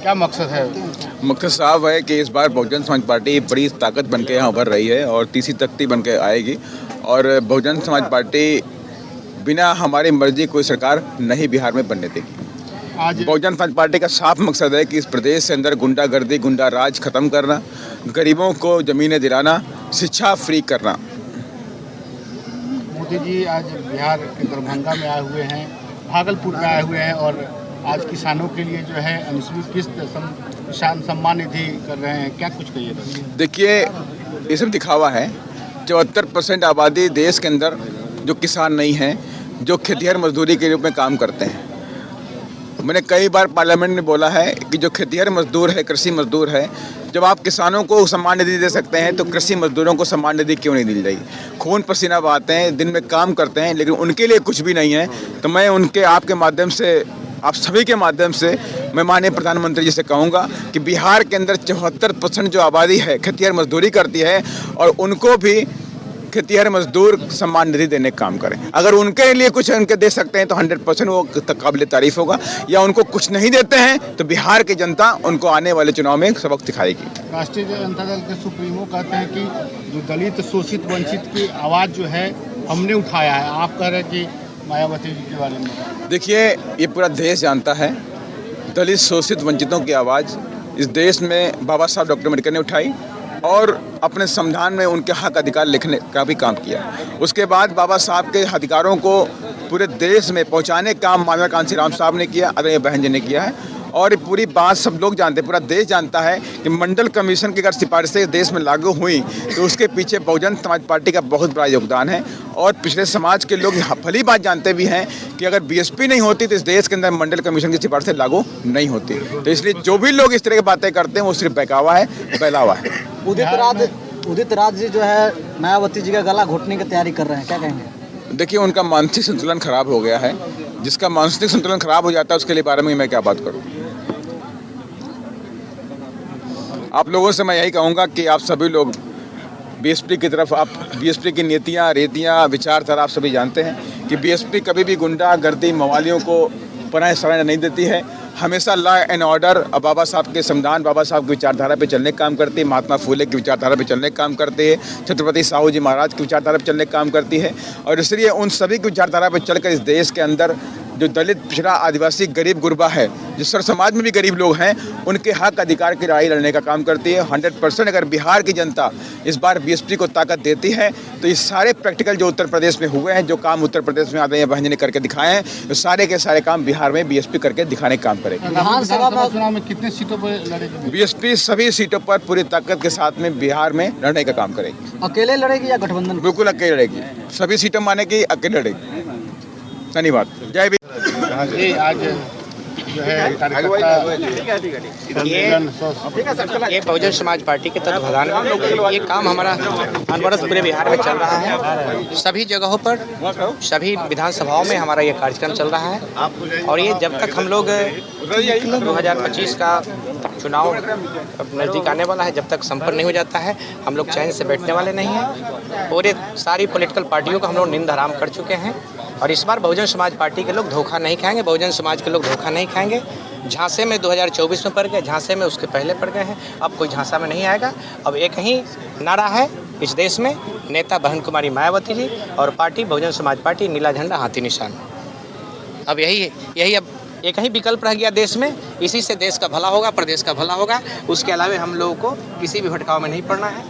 क्या मकसद है? मकसद साफ है कि इस बार बहुजन समाज पार्टी बड़ी ताकत बन के यहाँ उभर रही है और तीसरी तख्ती बन के आएगी। और बहुजन समाज पार्टी बिना हमारी मर्जी कोई सरकार नहीं बिहार में बनने देगी। आज बहुजन समाज पार्टी का साफ मकसद है कि इस प्रदेश के अंदर गुंडागर्दी, गुंडा राज खत्म करना, गरीबों को ज़मीनें दिलाना, शिक्षा फ्री करना। मोदी जी आज बिहार के दरभंगा में आए हुए हैं, भागलपुर में आए हुए हैं और आज किसानों के लिए जो है अनुसूचित किस्त किसान सम्मान निधि कर रहे हैं। क्या कुछ कहिएगा? देखिए, ये सब दिखावा है। 74% आबादी देश के अंदर जो किसान नहीं हैं, जो खेतिहर मजदूरी के रूप में काम करते हैं। मैंने कई बार पार्लियामेंट में बोला है कि जो खेतिहर मजदूर है, कृषि मजदूर है, जब आप किसानों को सम्मान निधि दे सकते हैं तो कृषि मजदूरों को सम्मान निधि क्यों नहीं दी जाएगी? खून पसीना बहाते हैं, दिन में काम करते हैं, लेकिन उनके लिए कुछ भी नहीं है। तो मैं उनके आपके माध्यम से, आप सभी के माध्यम से मैं माननीय प्रधानमंत्री जी से कहूँगा कि बिहार के अंदर 74% जो आबादी है खेतिहर मजदूरी करती है और उनको भी खेतिहर मजदूर सम्मान निधि देने का काम करें। अगर उनके लिए कुछ उनके दे सकते हैं तो 100% वो काबिल तारीफ होगा। या उनको कुछ नहीं देते हैं तो बिहार की जनता उनको आने वाले चुनाव में सबक दिखाएगी। राष्ट्रीय जनता दल के सुप्रीमो कहते हैं कि जो दलित, शोषित, वंचित की आवाज़ जो है हमने उठाया है। आप कह रहे हैं कि मायावती जी के बारे में। देखिए, ये पूरा देश जानता है दलित, शोषित, वंचितों की आवाज़ इस देश में बाबा साहब डॉक्टर अम्बेडकर ने उठाई और अपने संविधान में उनके हक अधिकार लिखने का भी काम किया। उसके बाद बाबा साहब के अधिकारों को पूरे देश में पहुंचाने का काम माननीय कांसी राम साहब ने किया, आदरणीय बहन जी ने किया है। और ये पूरी बात सब लोग जानते हैं, पूरा देश जानता है कि मंडल कमीशन की अगर सिफारिशें देश में लागू हुई तो उसके पीछे बहुजन समाज पार्टी का बहुत बड़ा योगदान है। और पिछले समाज के लोग भली बात जानते भी हैं कि अगर बीएसपी नहीं होती तो इस देश के अंदर मंडल कमीशन की सिफारिशें लागू नहीं होती। तो इसलिए जो भी लोग इस तरह की बातें करते हैं वो सिर्फ बहकावा है, बहलावा है। उदित राज जी जो है मायावती जी का गला घोटने की तैयारी कर रहे हैं, क्या कहेंगे? देखिए, उनका मानसिक संतुलन खराब हो गया है। जिसका मानसिक संतुलन खराब हो जाता है उसके लिए बारे में मैं क्या बात करूं। आप लोगों से मैं यही कहूंगा कि आप सभी लोग बीएसपी की तरफ, आप बीएसपी की नीतियां, रीतियां, विचारधारा आप सभी जानते हैं कि बीएसपी कभी भी गुंडागर्दी, मवालियों को पनाह सराहना नहीं देती है। हमेशा लॉ एंड ऑर्डर और बाबा साहब के संविधान, बाबा साहब की विचारधारा पे चलने का काम करती है। महात्मा फूले की विचारधारा पे चलने का काम करती है। छत्रपति साहू जी महाराज की विचारधारा पे चलने का काम करती है। और इसलिए उन सभी की विचारधारा पे चलकर इस देश के अंदर जो दलित, पिछड़ा, आदिवासी, गरीब गुरबा है, जिस सर समाज में भी गरीब लोग हैं, उनके हक अधिकार की लड़ाई लड़ने का काम करती है। 100% अगर बिहार की जनता इस बार बीएसपी को ताकत देती है तो ये सारे प्रैक्टिकल जो उत्तर प्रदेश में हुए हैं, जो काम उत्तर प्रदेश में आदरणीय बहन जी ने करके दिखाए हैं, तो सारे के सारे काम बिहार में बीएसपी करके दिखाने का काम करेगी। विधानसभा चुनाव में कितने सीटों पर लड़ेगी बीएसपी? सभी सीटों पर पूरी ताकत के साथ में बिहार में लड़ने का काम करेगी। अकेले लड़ेगी या गठबंधन? बिल्कुल अकेले लड़ेगी। सभी सीटों माने कि अकेले लड़ेगी। धन्यवाद। जय ये आज जो है ये बहुजन समाज पार्टी के तत्वाधान में ये काम हमारा अनवरत पूरे बिहार में चल रहा है। सभी जगहों पर, सभी विधानसभाओं में हमारा ये कार्यक्रम चल रहा है। और ये जब तक हम लोग 2025 का चुनाव नज़दीक आने वाला है, जब तक संपन्न नहीं हो जाता है, हम लोग चैन से बैठने वाले नहीं हैं। और ये सारी पॉलिटिकल पार्टियों को हम लोग नींद हराम कर चुके हैं। और इस बार बहुजन समाज पार्टी के लोग धोखा नहीं खाएंगे, बहुजन समाज के लोग धोखा नहीं खाएंगे। झांसे में 2024 में पड़ गए, झांसे में उसके पहले पड़ गए हैं, अब कोई झांसा में नहीं आएगा। अब एक ही नारा है इस देश में, नेता बहन कुमारी मायावती जी और पार्टी बहुजन समाज पार्टी, नीला झंडा हाथी निशान। अब यही अब एक ही विकल्प रह गया देश में। इसी से देश का भला होगा, प्रदेश का भला होगा। उसके अलावा हम लोगों को किसी भी भटकाव में नहीं पड़ना है।